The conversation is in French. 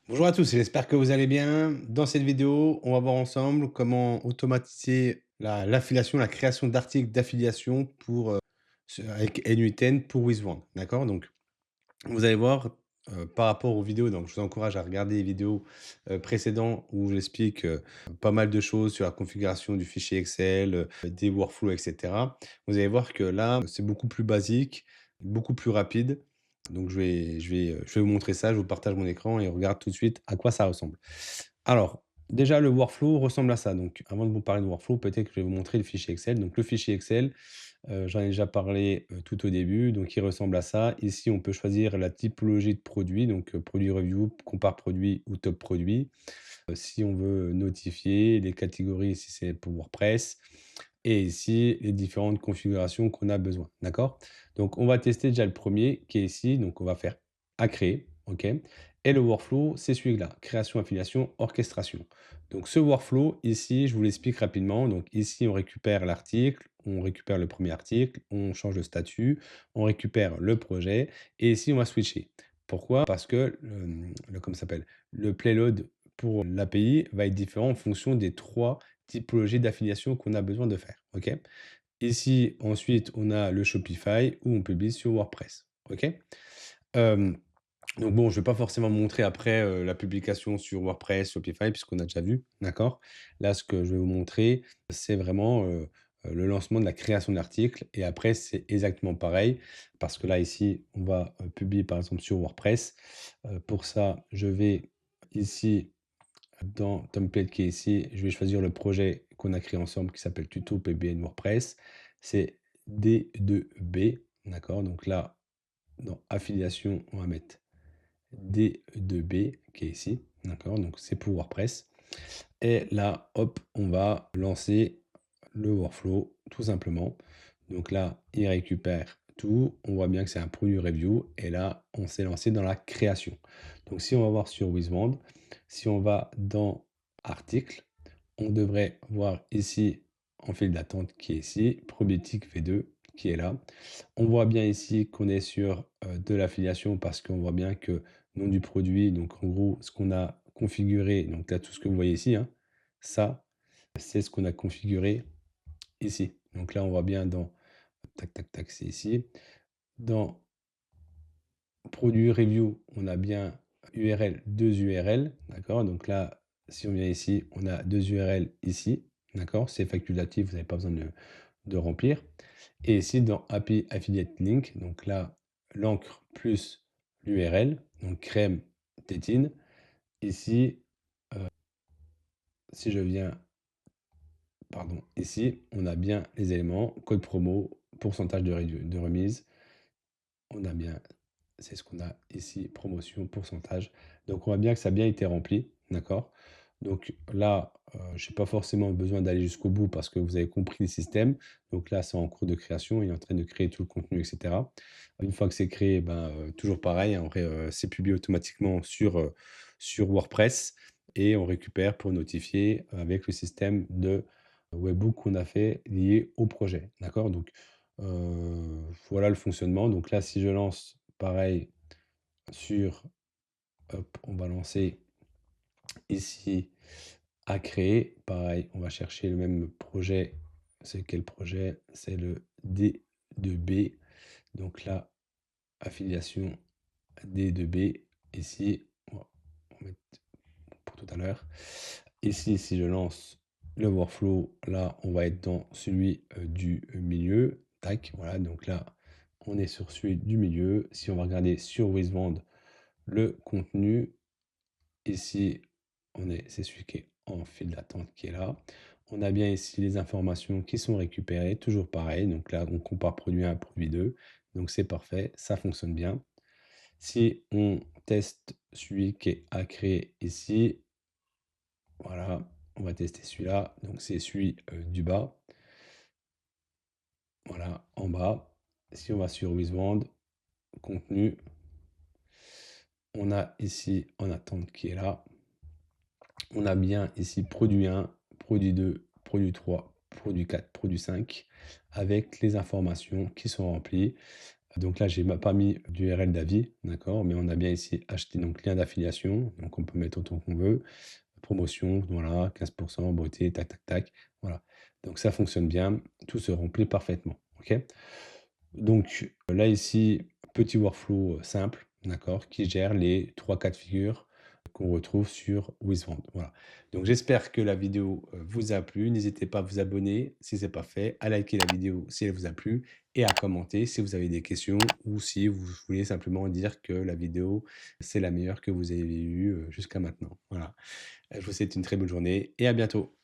Bonjour à tous, j'espère que vous allez bien. Dans cette vidéo, on va voir ensemble comment automatiser l'affiliation, la création d'articles d'affiliation avec N8N pour Wizwand. D'accord? Donc, vous allez voir par rapport aux vidéos, donc je vous encourage à regarder les vidéos précédentes où j'explique pas mal de choses sur la configuration du fichier Excel, des workflows, etc. Vous allez voir que là, c'est beaucoup plus basique, beaucoup plus rapide. Donc, je vais vous montrer ça, je vous partage mon écran et on regarde tout de suite à quoi ça ressemble. Alors, déjà, le workflow ressemble à ça. Donc, avant de vous parler de workflow, peut-être que je vais vous montrer le fichier Excel. Donc, le fichier Excel, j'en ai déjà parlé, tout au début, donc il ressemble à ça. Ici, on peut choisir la typologie de produit, donc produit review, compare produit ou top produit. Si on veut notifier les catégories, si c'est pour WordPress et ici les différentes configurations qu'on a besoin, d'accord? Donc on va tester déjà le premier qui est ici, donc on va faire «à créer», OK? Et le workflow, c'est celui-là, création, affiliation, orchestration. Donc ce workflow ici, je vous l'explique rapidement. Donc ici, on récupère l'article, on récupère le premier article, on change de statut, on récupère le projet et ici, on va switcher. Pourquoi? Parce que comment ça s'appelle? Le payload pour l'API va être différent en fonction des 3 typologies d'affiliation qu'on a besoin de faire, OK? Ici, ensuite, on a le Shopify où on publie sur WordPress, OK? Hem, donc bon, je vais pas forcément montrer après, la publication sur WordPress, Shopify puisqu'on a déjà vu, d'accord? Là, ce que je vais vous montrer, c'est vraiment, le lancement de la création de l'article et après c'est exactement pareil parce que là, ici, on va, publier par exemple sur WordPress. Pour ça, je vais ici dans template qui est ici, je vais choisir le projet qu'on a créé ensemble qui s'appelle tuto PBN WordPress. C'est D2B, d'accord? Donc là, dans affiliation, on va mettre D2B qui est ici, d'accord? Donc c'est pour WordPress. Et là, hop, on va lancer le workflow tout simplement. Donc là, il récupère tout. On voit bien que c'est un produit review. Et là, on s'est lancé dans la création. Donc si on va voir sur Wizwand, si on va dans article, on devrait voir ici en file d'attente qui est ici, probiotique V2 qui est là. On voit bien ici qu'on est sur de l'affiliation parce qu'on voit bien que nom du produit, donc en gros ce qu'on a configuré, donc là tout ce que vous voyez ici, hein, ça c'est ce qu'on a configuré ici. Donc là on voit bien dans tac tac tac, c'est ici. Dans produit review, on a bien URL, 2 URL, d'accord? Donc là, si on vient ici, on a 2 URL ici, d'accord? C'est facultatif, vous n'avez pas besoin de remplir. Et ici, dans API Affiliate Link, donc là, l'encre plus l'URL, donc crème tétine. Ici, si je viens, pardon, ici, on a bien les éléments, code promo, pourcentage de remise. On a bien, c'est ce qu'on a ici, promotion, pourcentage. Donc on voit bien que ça a bien été rempli, d'accord? Donc là, je n'ai pas forcément besoin d'aller jusqu'au bout parce que vous avez compris le système. Donc là, c'est en cours de création, il est en train de créer tout le contenu, et cetera. Une fois que c'est créé, ben, toujours pareil, hein, en vrai, c'est publié automatiquement sur WordPress et on récupère pour notifier avec le système de webhook qu'on a fait lié au projet, d'accord? Donc voilà le fonctionnement. Donc là, si je lance pareil sur, hop, on va lancer ici à créer. Pareil, on va chercher le même projet. C'est quel projet? C'est le D2B. Donc là, affiliation D2B. Ici, on va mettre pour tout à l'heure. Ici, si je lance le workflow, là, on va être dans celui du milieu. Tac, voilà. Donc là, on est sur celui du milieu. Si on va regarder sur Wizwand, le contenu, ici, c'est celui qui est en file d'attente qui est là. On a bien ici les informations qui sont récupérées, toujours pareil. Donc là, on compare produit 1 à produit 2. Donc c'est parfait, ça fonctionne bien. Si on teste celui qui est à créer ici, voilà, on va tester celui-là. Donc c'est celui du bas. Voilà, en bas. Si on va sur Wizwand, contenu, on a ici en attente qui est là. On a bien ici produit 1, produit 2, produit 3, produit 4, produit 5, avec les informations qui sont remplies. Donc là, j'ai pas mis d'URL d'avis, d'accord, mais on a bien ici acheter, donc lien d'affiliation, donc on peut mettre autant qu'on veut. Promotion, voilà, 15 beauté, tac, tac, tac, voilà. Donc ça fonctionne bien, tout se remplit parfaitement, OK? Donc là, ici, petit workflow, simple, d'accord, qui gère les 3 cas de figure qu'on retrouve sur Wizwand, voilà. Donc j'espère que la vidéo, vous a plu. N'hésitez pas à vous abonner si ce n'est pas fait, à liker la vidéo si elle vous a plu et à commenter si vous avez des questions ou si vous voulez simplement dire que la vidéo, c'est la meilleure que vous avez eue, jusqu'à maintenant. Voilà. Je vous souhaite une très bonne journée et à bientôt.